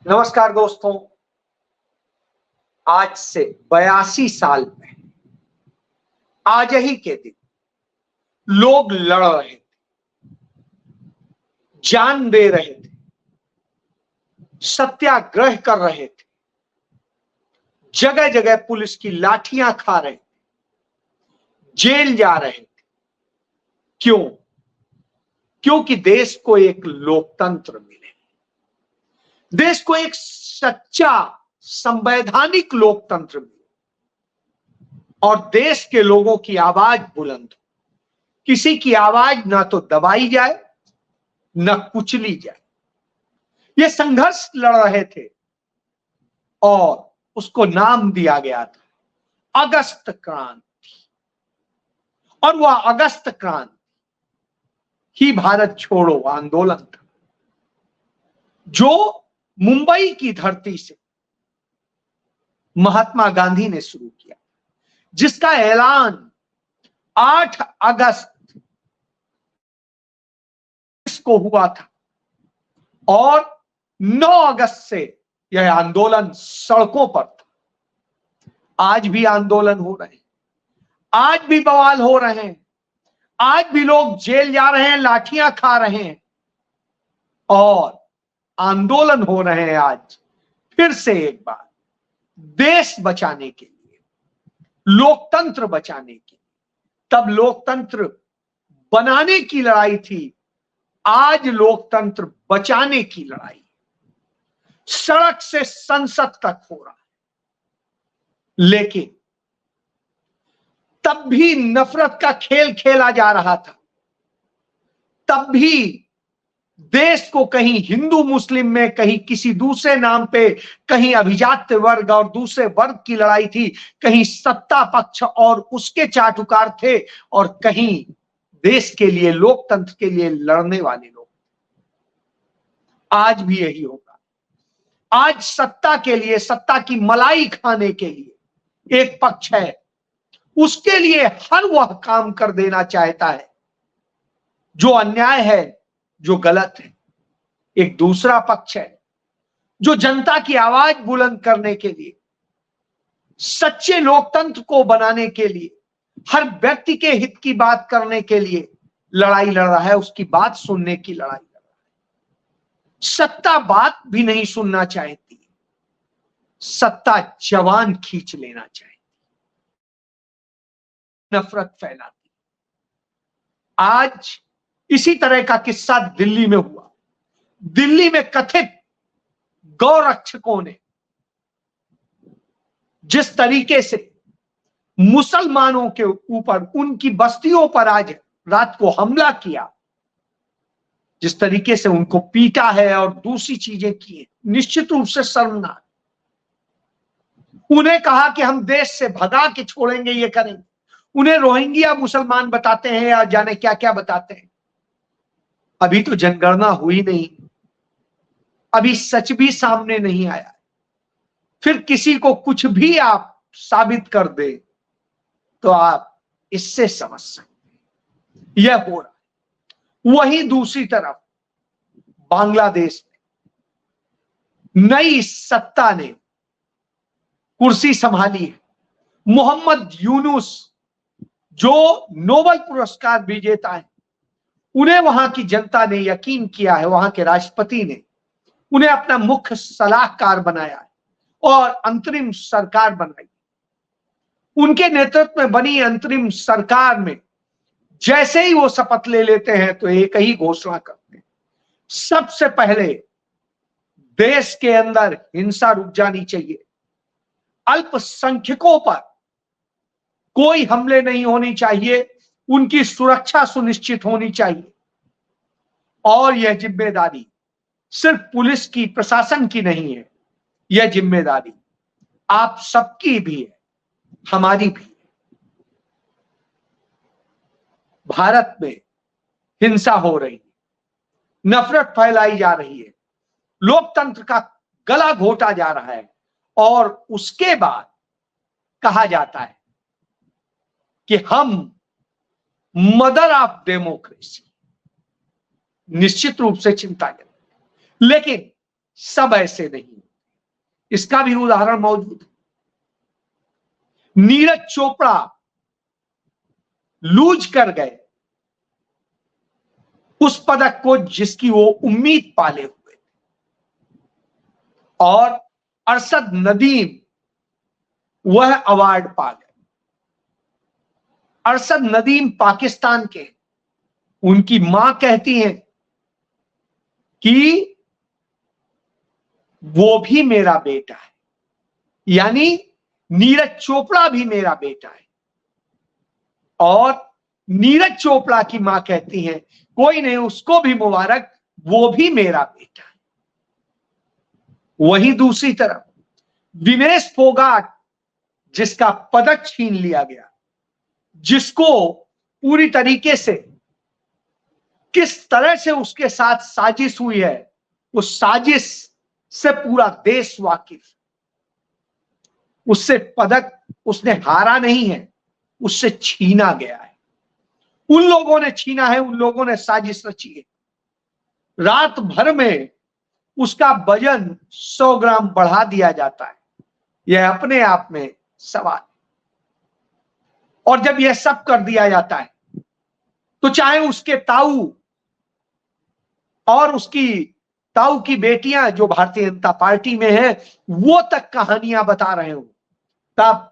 नमस्कार दोस्तों। आज से 82 साल पहले आज ही के दिन लोग लड़ रहे थे, जान दे रहे थे, सत्याग्रह कर रहे थे, जगह जगह पुलिस की लाठियां खा रहे थे, जेल जा रहे थे। क्यों? क्योंकि देश को एक लोकतंत्र मिले, देश को एक सच्चा संवैधानिक लोकतंत्र मिले और देश के लोगों की आवाज बुलंद हो। किसी की आवाज ना तो दबाई जाए न कुचली जाए। ये संघर्ष लड़ रहे थे और उसको नाम दिया गया था अगस्त क्रांति। और वह अगस्त क्रांति ही भारत छोड़ो आंदोलन था, जो मुंबई की धरती से महात्मा गांधी ने शुरू किया, जिसका ऐलान 8 अगस्त को हुआ था और 9 अगस्त से यह आंदोलन सड़कों पर था। आज भी आंदोलन हो रहे हैं, आज भी बवाल हो रहे हैं, आज भी लोग जेल जा रहे हैं, लाठियां खा रहे हैं और आंदोलन हो रहे हैं। आज फिर से एक बार देश बचाने के लिए, लोकतंत्र बचाने के लिए, तब लोकतंत्र बनाने की लड़ाई थी, आज लोकतंत्र बचाने की लड़ाई सड़क से संसद तक हो रहा है। लेकिन तब भी नफरत का खेल खेला जा रहा था, तब भी देश को कहीं हिंदू मुस्लिम में, कहीं किसी दूसरे नाम पे, कहीं अभिजात्य वर्ग और दूसरे वर्ग की लड़ाई थी, कहीं सत्ता पक्ष और उसके चाटुकार थे और कहीं देश के लिए, लोकतंत्र के लिए लड़ने वाले लोग। आज भी यही होगा। आज सत्ता के लिए, सत्ता की मलाई खाने के लिए एक पक्ष है, उसके लिए हर वह काम कर देना चाहता है जो अन्याय है, जो गलत है। एक दूसरा पक्ष है जो जनता की आवाज बुलंद करने के लिए, सच्चे लोकतंत्र को बनाने के लिए, हर व्यक्ति के हित की बात करने के लिए लड़ाई लड़ रहा है, उसकी बात सुनने की लड़ाई लड़ रहा है। सत्ता बात भी नहीं सुनना चाहती, सत्ता जवान खींच लेना चाहती, नफरत फैलाती। आज इसी तरह का किस्सा दिल्ली में हुआ। दिल्ली में कथित गौरक्षकों ने जिस तरीके से मुसलमानों के ऊपर, उनकी बस्तियों पर आज रात को हमला किया, जिस तरीके से उनको पीटा है और दूसरी चीजें की है, निश्चित रूप से शर्मनाक। उन्हें कहा कि हम देश से भगा के छोड़ेंगे, ये करेंगे। उन्हें रोहिंग्या मुसलमान बताते हैं या जाने क्या क्या बताते हैं। अभी तो जनगणना हुई नहीं, अभी सच भी सामने नहीं आया। फिर किसी को कुछ भी आप साबित कर दे तो आप इससे समझ सकते यह हो रहा है। वहीं दूसरी तरफ बांग्लादेश में नई सत्ता ने कुर्सी संभाली है। मोहम्मद यूनुस जो नोबेल पुरस्कार विजेता है, उन्हें वहां की जनता ने यकीन किया है, वहां के राष्ट्रपति ने उन्हें अपना मुख्य सलाहकार बनाया है और अंतरिम सरकार बनाई। उनके नेतृत्व में बनी अंतरिम सरकार में जैसे ही वो शपथ ले लेते हैं तो एक ही घोषणा करते हैं, सबसे पहले देश के अंदर हिंसा रुक जानी चाहिए, अल्पसंख्यकों पर कोई हमले नहीं होनी चाहिए, उनकी सुरक्षा सुनिश्चित होनी चाहिए। और यह जिम्मेदारी सिर्फ पुलिस की, प्रशासन की नहीं है, यह जिम्मेदारी आप सबकी भी है, हमारी भी है। भारत में हिंसा हो रही है, नफरत फैलाई जा रही है, लोकतंत्र का गला घोटा जा रहा है और उसके बाद कहा जाता है कि हम मदर ऑफ डेमोक्रेसी। निश्चित रूप से चिंताजनक। लेकिन सब ऐसे नहीं। इसका भी उदाहरण मौजूद है। नीरज चोपड़ा लूज कर गए उस पदक को जिसकी वो उम्मीद पाले हुए थे, और अरशद नदीम वह अवार्ड पा गए। अरशद नदीम पाकिस्तान के, उनकी मां कहती हैं कि वो भी मेरा बेटा है, यानी नीरज चोपड़ा भी मेरा बेटा है। और नीरज चोपड़ा की मां कहती हैं कोई नहीं, उसको भी मुबारक, वो भी मेरा बेटा है। वहीं दूसरी तरफ विनेश फोगाट, जिसका पदक छीन लिया गया, जिसको पूरी तरीके से किस तरह से उसके साथ साजिश हुई है, उस साजिश से पूरा देश वाकिफ। उससे पदक उसने हारा नहीं है, उससे छीना गया है। उन लोगों ने छीना है, उन लोगों ने साजिश रची है। रात भर में उसका वजन 100 ग्राम बढ़ा दिया जाता है, यह अपने आप में सवाल। और जब यह सब कर दिया जाता है तो चाहे उसके ताऊ और उसकी ताऊ की बेटियां जो भारतीय जनता पार्टी में है वो तक कहानियां बता रहे हो, तब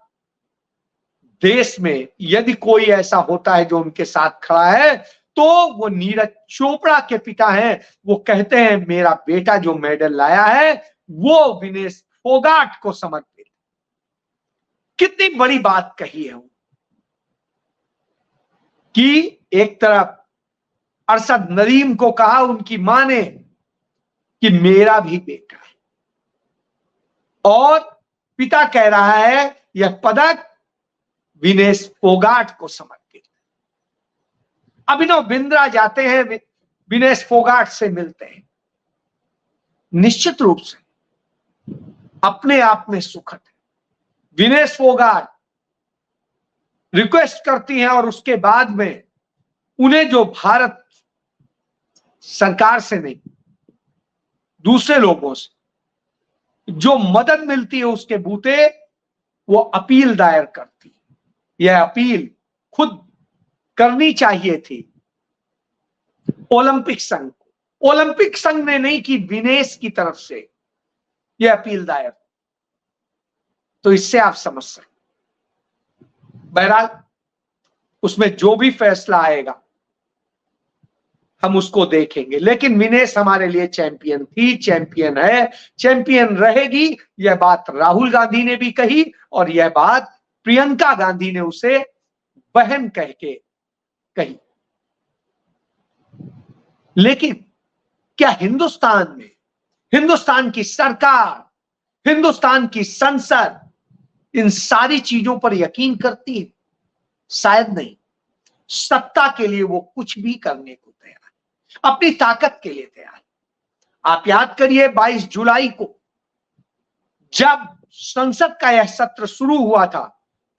देश में यदि कोई ऐसा होता है जो उनके साथ खड़ा है तो वो नीरज चोपड़ा के पिता हैं। वो कहते हैं मेरा बेटा जो मेडल लाया है वो विनेश फोगाट को समर्पित। कितनी बड़ी बात कही है कि एक तरफ अरशद नदीम को कहा उनकी मां ने कि मेरा भी बेटा है, और पिता कह रहा है यह पदक विनेश फोगाट को समर्पित। अभिनव बिंद्रा जाते हैं, विनेश फोगाट से मिलते हैं। निश्चित रूप से अपने आप में सुखद है। विनेश फोगाट रिक्वेस्ट करती हैं और उसके बाद में उन्हें जो भारत सरकार से नहीं, दूसरे लोगों से जो मदद मिलती है उसके बूते वो अपील दायर करती है। यह अपील खुद करनी चाहिए थी ओलंपिक संघ को। ओलंपिक संघ ने नहीं की, विनेश की तरफ से यह अपील दायर। तो इससे आप समझ सकते। बहरहाल उसमें जो भी फैसला आएगा हम उसको देखेंगे, लेकिन विनेश हमारे लिए चैंपियन थी, चैंपियन है, चैंपियन रहेगी। यह बात राहुल गांधी ने भी कही और यह बात प्रियंका गांधी ने उसे बहन कह के कही। लेकिन क्या हिंदुस्तान में, हिंदुस्तान की सरकार, हिंदुस्तान की संसद इन सारी चीजों पर यकीन करती है? शायद नहीं। सत्ता के लिए वो कुछ भी करने को तैयार, अपनी ताकत के लिए तैयार। आप याद करिए 22 जुलाई को जब संसद का यह सत्र शुरू हुआ था,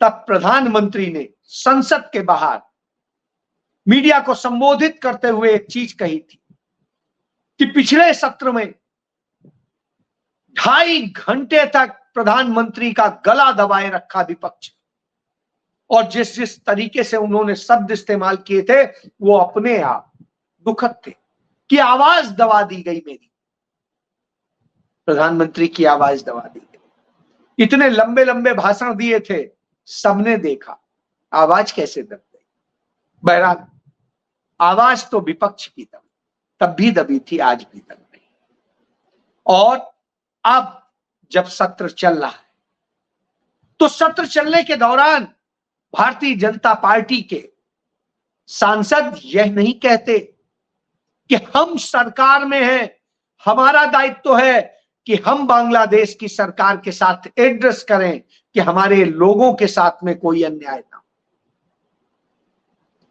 तब प्रधानमंत्री ने संसद के बाहर मीडिया को संबोधित करते हुए एक चीज कही थी कि पिछले सत्र में 2.5 घंटे तक प्रधानमंत्री का गला दबाए रखा विपक्ष, और जिस जिस तरीके से उन्होंने शब्द इस्तेमाल किए थे वो अपने आप दुखद थे कि आवाज दबा दी गई मेरी, प्रधानमंत्री की आवाज दबा दी गई। इतने लंबे लंबे भाषण दिए थे, सबने देखा आवाज कैसे दब गई। बहरहाल आवाज तो विपक्ष की तब भी दबी थी, आज भी दब गई। और अब जब सत्र चल रहा है तो सत्र चलने के दौरान भारतीय जनता पार्टी के सांसद यह नहीं कहते कि हम सरकार में हैं, हमारा दायित्व है कि हम बांग्लादेश की सरकार के साथ एड्रेस करें कि हमारे लोगों के साथ में कोई अन्याय ना हो।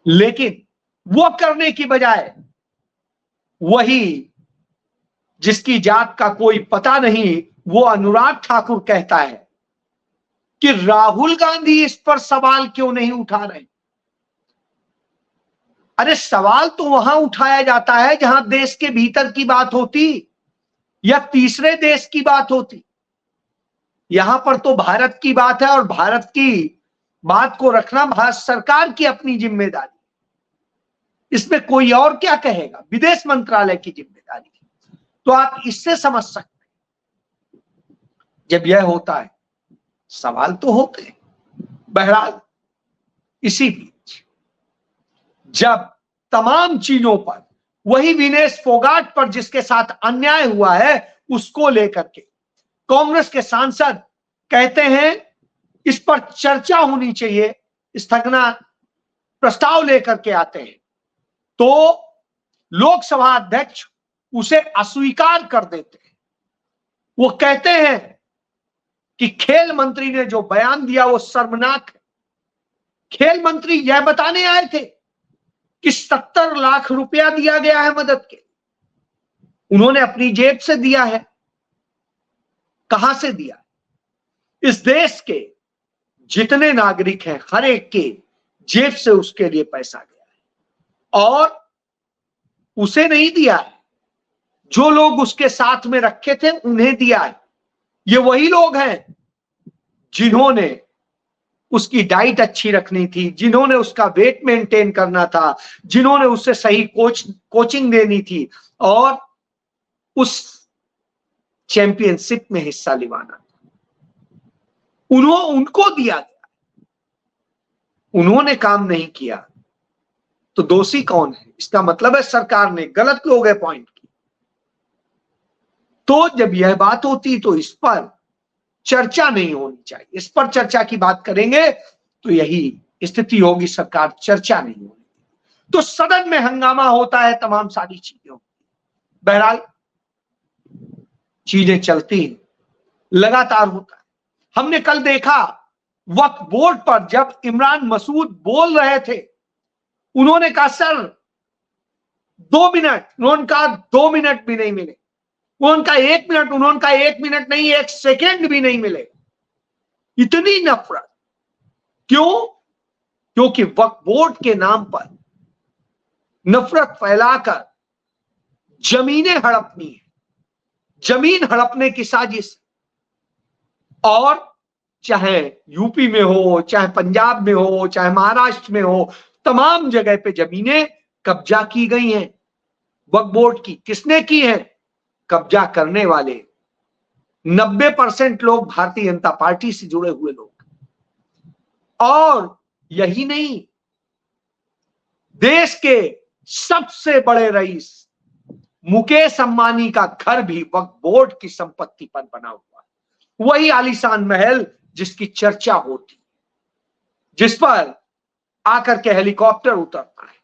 लेकिन वो करने की बजाय वही जिसकी जात का कोई पता नहीं, वो अनुराग ठाकुर कहता है कि राहुल गांधी इस पर सवाल क्यों नहीं उठा रहे। अरे सवाल तो वहां उठाया जाता है जहां देश के भीतर की बात होती। या तीसरे देश की बात होती। यहां पर तो भारत की बात है और भारत की बात को रखना भारत सरकार की अपनी जिम्मेदारी, इसमें कोई और क्या कहेगा, विदेश मंत्रालय की जिम्मेदारी। तो आप इससे समझ सकते हैं जब यह होता है सवाल तो होते हैं। बहरहाल इसी बीच जब तमाम चीजों पर, वही विनेश फोगाट पर जिसके साथ अन्याय हुआ है उसको लेकर के कांग्रेस के सांसद कहते हैं इस पर चर्चा होनी चाहिए, स्थगना प्रस्ताव लेकर के आते हैं, तो लोकसभा अध्यक्ष उसे अस्वीकार कर देते हैं। वो कहते हैं कि खेल मंत्री ने जो बयान दिया वो शर्मनाक है। खेल मंत्री यह बताने आए थे कि 70 लाख रुपया दिया गया है मदद के, उन्होंने अपनी जेब से दिया है। कहां से दिया? इस देश के जितने नागरिक हैं हर एक के जेब से उसके लिए पैसा गया है, और उसे नहीं दिया है, जो लोग उसके साथ में रखे थे उन्हें दिया है। ये वही लोग हैं जिन्होंने उसकी डाइट अच्छी रखनी थी, जिन्होंने उसका वेट मेंटेन करना था, जिन्होंने उससे सही कोचिंग देनी थी और उस चैंपियनशिप में हिस्सा दिलाना था। उनको दिया गया, उन्होंने काम नहीं किया तो दोषी कौन है? इसका मतलब है सरकार ने गलत लोग अपॉइंट की। तो जब यह बात होती तो इस पर चर्चा नहीं होनी चाहिए। इस पर चर्चा की बात करेंगे तो यही स्थिति होगी, सरकार चर्चा नहीं होगी तो सदन में हंगामा होता है, तमाम सारी चीजें होती। बहरहाल चीजें चलती हैं, लगातार होता है। हमने कल देखा वक्फ बोर्ड पर जब इमरान मसूद बोल रहे थे, उन्होंने कहा सर 2 मिनट, उन्होंने कहा 2 मिनट भी नहीं मिले, उन्होंने कहा 1 मिनट, उन्होंने कहा 1 मिनट नहीं 1 सेकेंड भी नहीं मिले। इतनी नफरत क्यों? क्योंकि वक्फ बोर्ड के नाम पर नफरत फैलाकर जमीनें हड़पनी है, जमीन हड़पने की साजिश। और चाहे यूपी में हो, चाहे पंजाब में हो, चाहे महाराष्ट्र में हो, तमाम जगह पे जमीनें कब्जा की गई हैं वक्फ बोर्ड की। किसने की है? कब्जा करने वाले 90% लोग भारतीय जनता पार्टी से जुड़े हुए लोग। और यही नहीं, देश के सबसे बड़े रईस मुकेश अंबानी का घर भी वक्फ बोर्ड की संपत्ति पर बना हुआ है। वही आलीशान महल जिसकी चर्चा होती, जिस पर आकर के हेलीकॉप्टर उतरता है।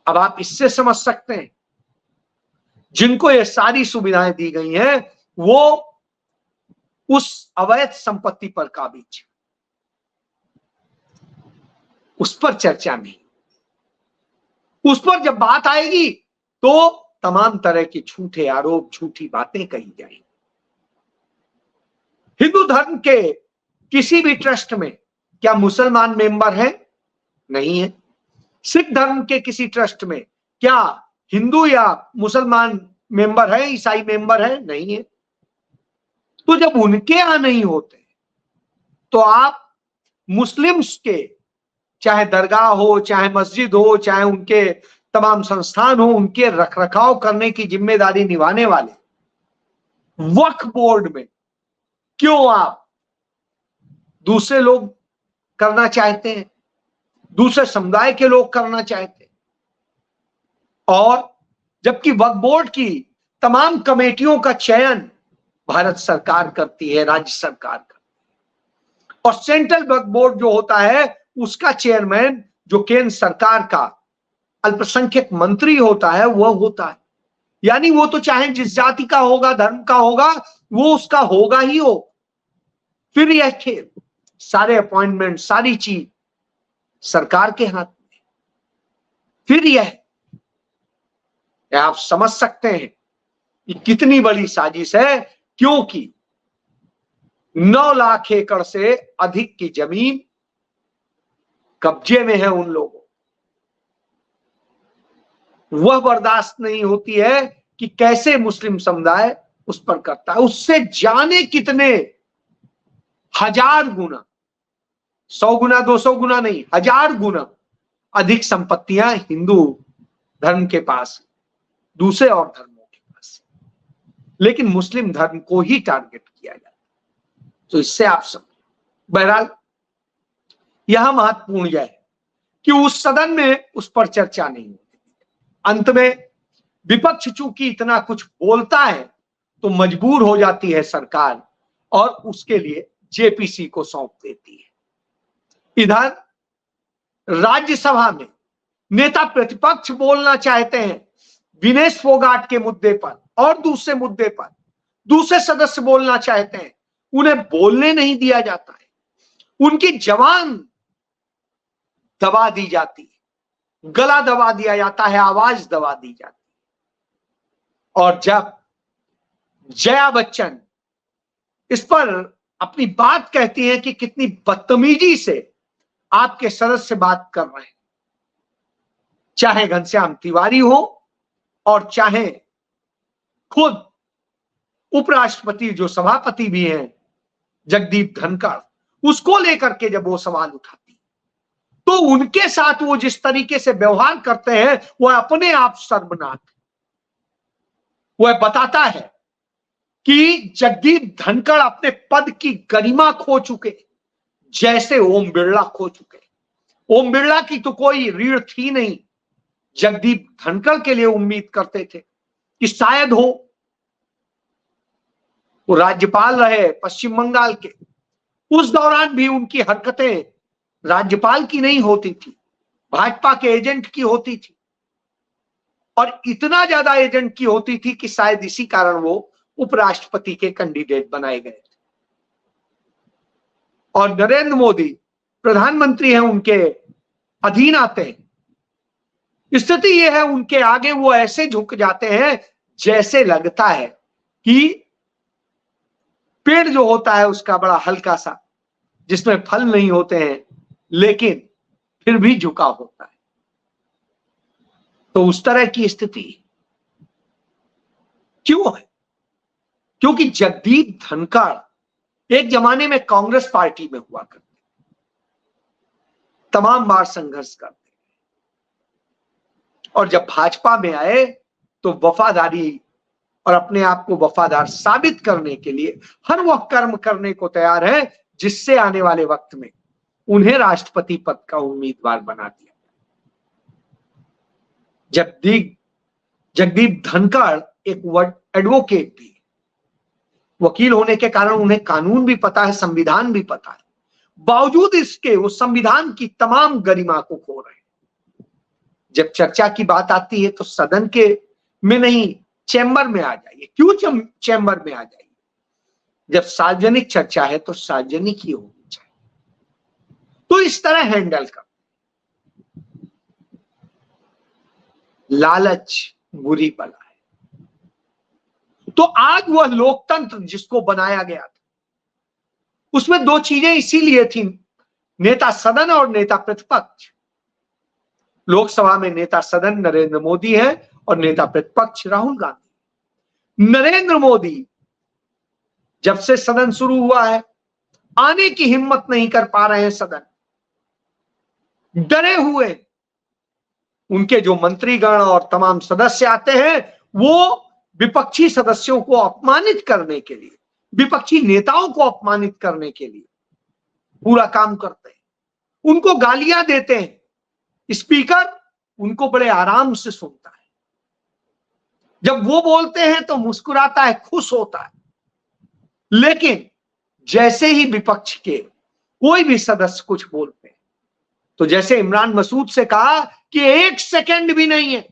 अब आप इससे समझ सकते हैं जिनको ये सारी सुविधाएं दी गई हैं वो उस अवैध संपत्ति पर काबिज, उस पर चर्चा नहीं। उस पर जब बात आएगी तो तमाम तरह के झूठे आरोप, झूठी बातें कही जाएंगी। हिंदू धर्म के किसी भी ट्रस्ट में क्या मुसलमान मेंबर है? नहीं है। सिख धर्म के किसी ट्रस्ट में क्या हिंदू या मुसलमान मेंबर है, ईसाई मेंबर है? नहीं है। तो जब उनके यहां नहीं होते तो आप मुस्लिम्स के चाहे दरगाह हो, चाहे मस्जिद हो, चाहे उनके तमाम संस्थान हो, उनके रखरखाव करने की जिम्मेदारी निभाने वाले वक्फ बोर्ड में क्यों आप दूसरे लोग करना चाहते हैं, दूसरे समुदाय के लोग करना चाहते हैं? और जबकि वक्फ बोर्ड की तमाम कमेटियों का चयन भारत सरकार करती है, राज्य सरकार करती है, और सेंट्रल वक्फ बोर्ड जो होता है उसका चेयरमैन जो केंद्र सरकार का अल्पसंख्यक मंत्री होता है वह होता है। यानी वो तो चाहे जिस जाति का होगा, धर्म का होगा, वो उसका होगा ही हो। फिर यह खेल, सारे अपॉइंटमेंट, सारी चीज सरकार के हाथ में। फिर यह आप समझ सकते हैं कि कितनी बड़ी साजिश है, क्योंकि 9 लाख एकड़ से अधिक की जमीन कब्जे में है उन लोगों, वह बर्दाश्त नहीं होती है कि कैसे मुस्लिम समुदाय उस पर करता है। उससे जाने कितने हजार गुना, 100 गुना 200 गुना नहीं, 1000 गुना अधिक संपत्तियां हिंदू धर्म के पास, दूसरे और धर्मों के पास, लेकिन मुस्लिम धर्म को ही टारगेट किया जाता है। तो इससे आप सब, बहरहाल यह महत्वपूर्ण यह है कि उस सदन में उस पर चर्चा नहीं होती। अंत में विपक्ष चूंकि इतना कुछ बोलता है तो मजबूर हो जाती है सरकार और उसके लिए जेपीसी को सौंप देती है। इधर राज्यसभा में नेता प्रतिपक्ष बोलना चाहते हैं विनेश फोगाट के मुद्दे पर और दूसरे मुद्दे पर, दूसरे सदस्य बोलना चाहते हैं, उन्हें बोलने नहीं दिया जाता है, उनकी जबान दबा दी जाती है, गला दबा दिया जाता है, आवाज दबा दी जाती है। और जब जया बच्चन इस पर अपनी बात कहती है कि कितनी बदतमीजी से आपके सदस्य बात कर रहे हैं, चाहे घनश्याम तिवारी हो और चाहे खुद उपराष्ट्रपति जो सभापति भी हैं जगदीप धनखड़, उसको लेकर के जब वो सवाल उठाती तो उनके साथ वो जिस तरीके से व्यवहार करते हैं वह अपने आप शर्मनाक है। वह बताता है कि जगदीप धनखड़ अपने पद की गरिमा खो चुके जैसे ओम बिरला खो चुके। ओम बिरला की तो कोई रीढ़ थी नहीं, जगदीप धनखड़ के लिए उम्मीद करते थे कि शायद हो। वो राज्यपाल रहे पश्चिम बंगाल के, उस दौरान भी उनकी हरकतें राज्यपाल की नहीं होती थी, भाजपा के एजेंट की होती थी, और इतना ज्यादा एजेंट की होती थी कि शायद इसी कारण वो उपराष्ट्रपति के कैंडिडेट बनाए गए थे। और नरेंद्र मोदी प्रधानमंत्री हैं, उनके अधीन आते हैं। स्थिति यह है उनके आगे वो ऐसे झुक जाते हैं जैसे लगता है कि पेड़ जो होता है उसका बड़ा हल्का सा, जिसमें फल नहीं होते हैं लेकिन फिर भी झुका होता है। तो उस तरह की स्थिति क्यों है? क्योंकि जगदीप धनखड़ एक जमाने में कांग्रेस पार्टी में हुआ करते, तमाम बार संघर्ष करते, और जब भाजपा में आए तो वफादारी और अपने आप को वफादार साबित करने के लिए हर वह कर्म करने को तैयार है जिससे आने वाले वक्त में उन्हें राष्ट्रपति पद का उम्मीदवार बना दिया। जगदीप धनखड़ एक एडवोकेट भी, वकील होने के कारण उन्हें कानून भी पता है, संविधान भी पता है, बावजूद इसके वो संविधान की तमाम गरिमा को खो रहे हैं। जब चर्चा की बात आती है तो सदन के में नहीं, चैम्बर में आ जाइए। क्यों चैम्बर में आ जाइए? जब सार्वजनिक चर्चा है तो सार्वजनिक ही होनी चाहिए। तो इस तरह हैंडल कर। लालच बुरी बला है। तो आज वह लोकतंत्र जिसको बनाया गया था उसमें दो चीजें इसीलिए थी, नेता सदन और नेता प्रतिपक्ष। लोकसभा में नेता सदन नरेंद्र मोदी है और नेता प्रतिपक्ष राहुल गांधी। नरेंद्र मोदी जब से सदन शुरू हुआ है आने की हिम्मत नहीं कर पा रहे हैं सदन, डरे हुए। उनके जो मंत्रीगण और तमाम सदस्य आते हैं वो विपक्षी सदस्यों को अपमानित करने के लिए, विपक्षी नेताओं को अपमानित करने के लिए पूरा काम करते हैं, उनको गालियां देते हैं। स्पीकर उनको बड़े आराम से सुनता है, जब वो बोलते हैं तो मुस्कुराता है, खुश होता है। लेकिन जैसे ही विपक्ष के कोई भी सदस्य कुछ बोलते हैं तो जैसे इमरान मसूद से कहा कि 1 सेकंड भी नहीं है,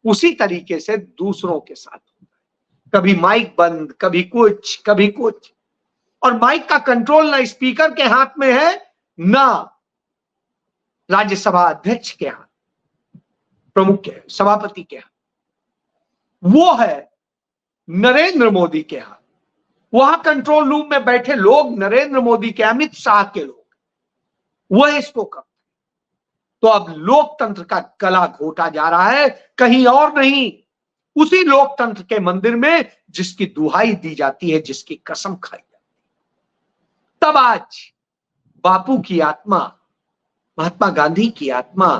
उसी तरीके से दूसरों के साथ होता है। कभी माइक बंद, कभी कुछ, कभी कुछ। और माइक का कंट्रोल ना स्पीकर के हाथ में है ना राज्यसभा अध्यक्ष के हाथ, प्रमुख के, सभापति के हाथ, वो है नरेंद्र मोदी के हाथ। वहां कंट्रोल रूम में बैठे लोग नरेंद्र मोदी के, अमित शाह के लोग, वह इसको करते। तो अब लोकतंत्र का गला घोटा जा रहा है, कहीं और नहीं, उसी लोकतंत्र के मंदिर में जिसकी दुहाई दी जाती है, जिसकी कसम खाई जाती है। तब आज बापू की आत्मा, महात्मा गांधी की आत्मा,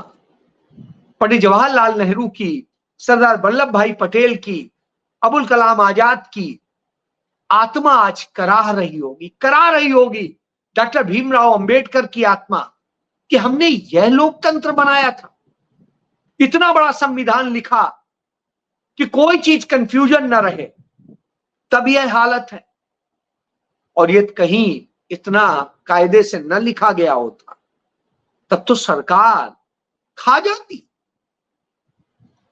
पंडित जवाहरलाल नेहरू की, सरदार वल्लभ भाई पटेल की, अबुल कलाम आजाद की आत्मा आज करा रही होगी डॉक्टर भीमराव अंबेडकर की आत्मा, कि हमने यह लोकतंत्र बनाया था, इतना बड़ा संविधान लिखा कि कोई चीज कंफ्यूजन ना रहे, तब यह हालत है। और ये कहीं इतना कायदे से न लिखा गया होता तब तो सरकार खा जाती।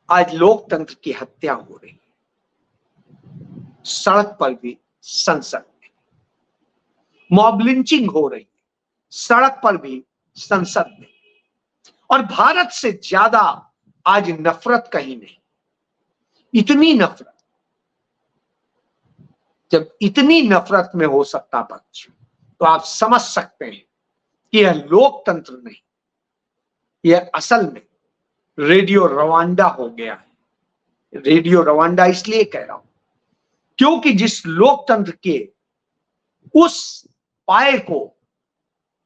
आज लोकतंत्र की हत्या हो रही है, सड़क पर भी, संसद में मॉब लिंचिंग हो रही है, सड़क पर भी, संसद में। और भारत से ज्यादा आज नफरत कहीं नहीं। इतनी नफरत, जब इतनी नफरत में हो सत्ता पक्ष, तो आप समझ सकते हैं कि यह लोकतंत्र नहीं, यह असल में रेडियो रवांडा हो गया है। रेडियो रवांडा इसलिए कह रहा हूं क्योंकि जिस लोकतंत्र के उस पाए को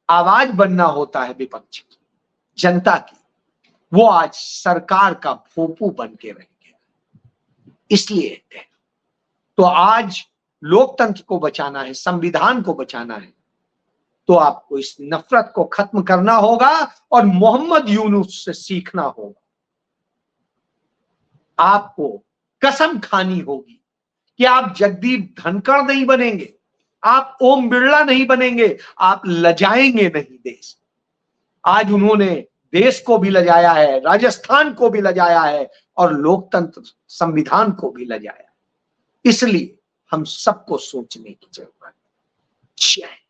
आवाज बनना होता है विपक्ष की, जनता की, वो आज सरकार का भोंपू बन के रह गया। इसलिए तो आज लोकतंत्र को बचाना है, संविधान को बचाना है, तो आपको इस नफरत को खत्म करना होगा और मोहम्मद यूनुस से सीखना होगा। आपको कसम खानी होगी कि आप जगदीप धनखड़ नहीं बनेंगे, आप ओम बिरला नहीं बनेंगे, आप लजाएंगे नहीं देश। आज उन्होंने देश को भी लजाया है, राजस्थान को भी लजाया है और लोकतंत्र संविधान को भी लजाया। इसलिए हम सबको सोचने की जरूरत है।